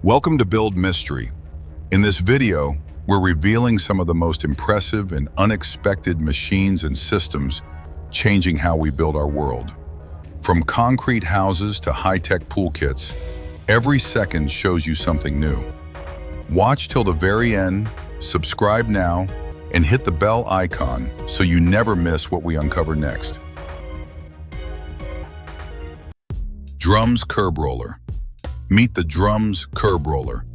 Welcome to Build Mystery. In this video, we're revealing some of the most impressive and unexpected machines and systems changing how we build our world. From concrete houses to high-tech pool kits, every second shows you something new. Watch till the very end, subscribe now, and hit the bell icon so you never miss what we uncover next. Drums Curb Roller. Meet the Drums Curb Roller,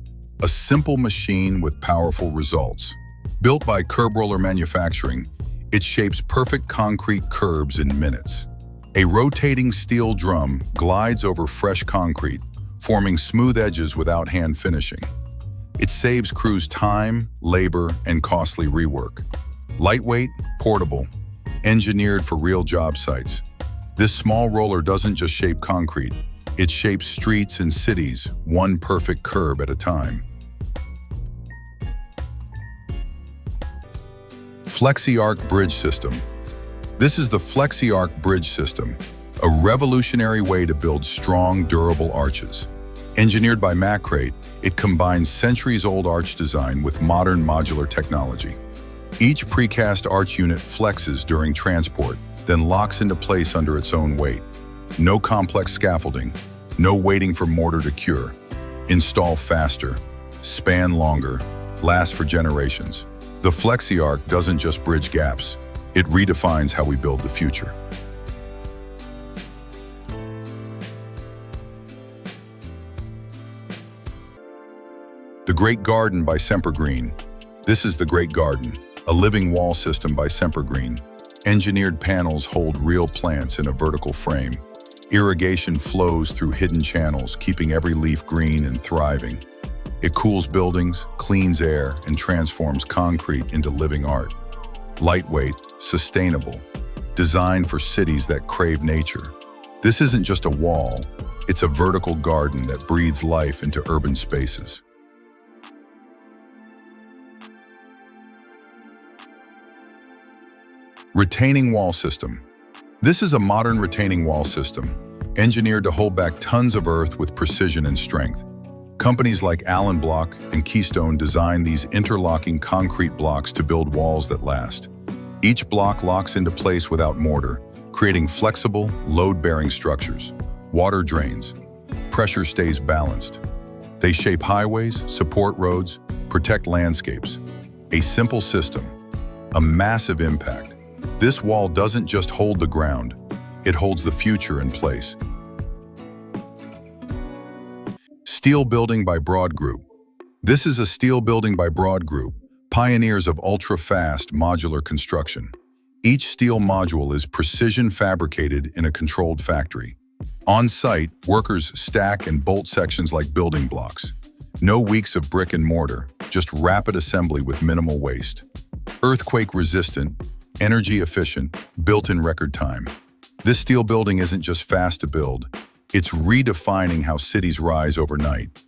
a simple machine with powerful results. Built by Curb Roller Manufacturing, it shapes perfect concrete curbs in minutes. A rotating steel drum glides over fresh concrete, forming smooth edges without hand finishing. It saves crews time, labor, and costly rework. Lightweight, portable, engineered for real job sites. This small roller doesn't just shape concrete, it shapes streets and cities, one perfect curb at a time. FlexiArc Bridge System. This is the FlexiArc Bridge System, a revolutionary way to build strong, durable arches. Engineered by Macrate, it combines centuries-old arch design with modern modular technology. Each precast arch unit flexes during transport, then locks into place under its own weight. No complex scaffolding, no waiting for mortar to cure. Install faster, span longer, last for generations. The FlexiArc doesn't just bridge gaps, it redefines how we build the future. The Great Garden by Sempergreen. This is the Great Garden, a living wall system by Sempergreen. Engineered panels hold real plants in a vertical frame. Irrigation flows through hidden channels, keeping every leaf green and thriving. It cools buildings, cleans air, and transforms concrete into living art. Lightweight, sustainable, designed for cities that crave nature. This isn't just a wall, it's a vertical garden that breathes life into urban spaces. Retaining Wall System. This is a modern retaining wall system, engineered to hold back tons of earth with precision and strength. Companies like Allen Block and Keystone design these interlocking concrete blocks to build walls that last. Each block locks into place without mortar, creating flexible, load-bearing structures. Water drains. Pressure stays balanced. They shape highways, support roads, protect landscapes. A simple system, a massive impact. This wall doesn't just hold the ground, it holds the future in place. Steel Building by Broad Group. This is a steel building by Broad Group, pioneers of ultra-fast modular construction. Each steel module is precision fabricated in a controlled factory. On site, workers stack and bolt sections like building blocks. No weeks of brick and mortar, just rapid assembly with minimal waste. Earthquake resistant, energy efficient, built in record time. This steel building isn't just fast to build, it's redefining how cities rise overnight.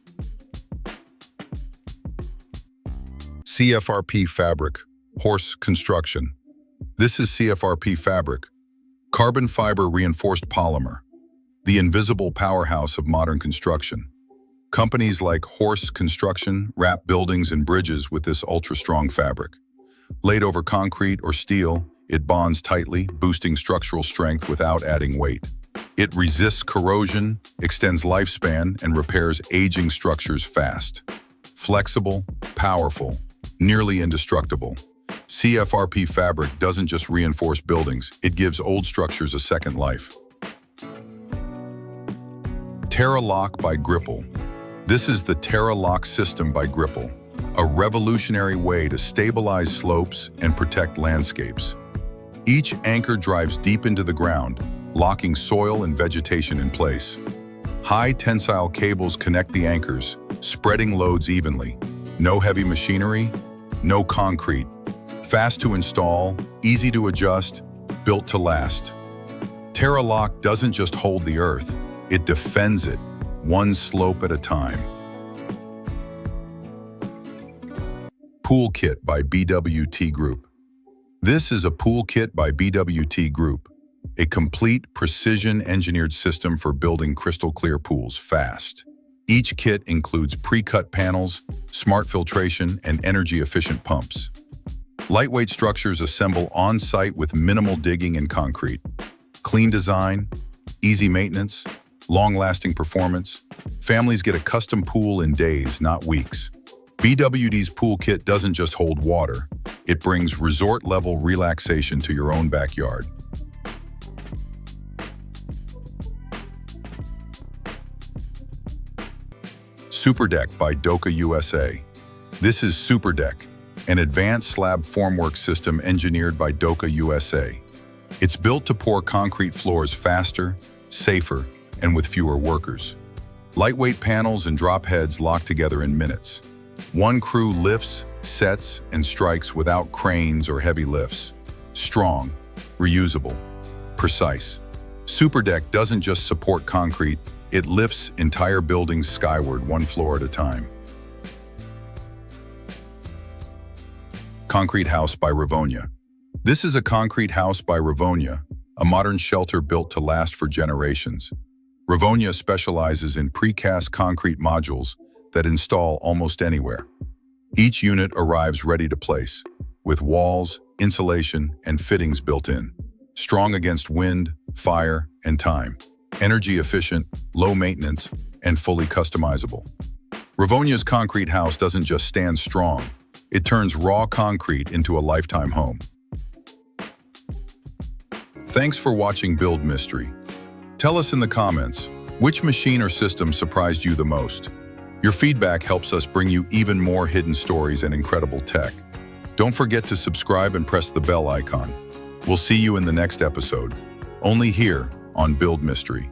CFRP Fabric, Horse Construction. This is CFRP Fabric, carbon fiber reinforced polymer, the invisible powerhouse of modern construction. Companies like Horse Construction wrap buildings and bridges with this ultra-strong fabric. Laid over concrete or steel, it bonds tightly, boosting structural strength without adding weight. It resists corrosion, extends lifespan, and repairs aging structures fast. Flexible, powerful, nearly indestructible. CFRP fabric doesn't just reinforce buildings, it gives old structures a second life. TerraLock by Gripple. This is the TerraLock system by Gripple, a revolutionary way to stabilize slopes and protect landscapes. Each anchor drives deep into the ground, locking soil and vegetation in place. High tensile cables connect the anchors, spreading loads evenly. No heavy machinery, no concrete. Fast to install, easy to adjust, built to last. TerraLock doesn't just hold the earth, it defends it, one slope at a time. Pool Kit by BWT Group. This is a pool kit by BWT Group, a complete precision-engineered system for building crystal-clear pools fast. Each kit includes pre-cut panels, smart filtration, and energy-efficient pumps. Lightweight structures assemble on-site with minimal digging and concrete. Clean design, easy maintenance, long-lasting performance. Families get a custom pool in days, not weeks. BWT's pool kit doesn't just hold water, it brings resort-level relaxation to your own backyard. Superdek by Doka USA. This is Superdek, an advanced slab formwork system engineered by Doka USA. It's built to pour concrete floors faster, safer, and with fewer workers. Lightweight panels and drop heads lock together in minutes. One crew lifts, sets, and strikes without cranes or heavy lifts. Strong, reusable, precise. Superdek doesn't just support concrete, it lifts entire buildings skyward, one floor at a time. Concrete house by Revonia. This is a concrete house by Revonia, a modern shelter built to last for generations. Revonia specializes in precast concrete modules that install almost anywhere. Each unit arrives ready to place, with walls, insulation, and fittings built in. Strong against wind, fire, and time. Energy efficient, low maintenance, and fully customizable. Revonia's concrete house doesn't just stand strong, it turns raw concrete into a lifetime home. Thanks for watching Build Mystery. Tell us in the comments, which machine or system surprised you the most? Your feedback helps us bring you even more hidden stories and incredible tech. Don't forget to subscribe and press the bell icon. We'll see you in the next episode, only here on Build Mystery.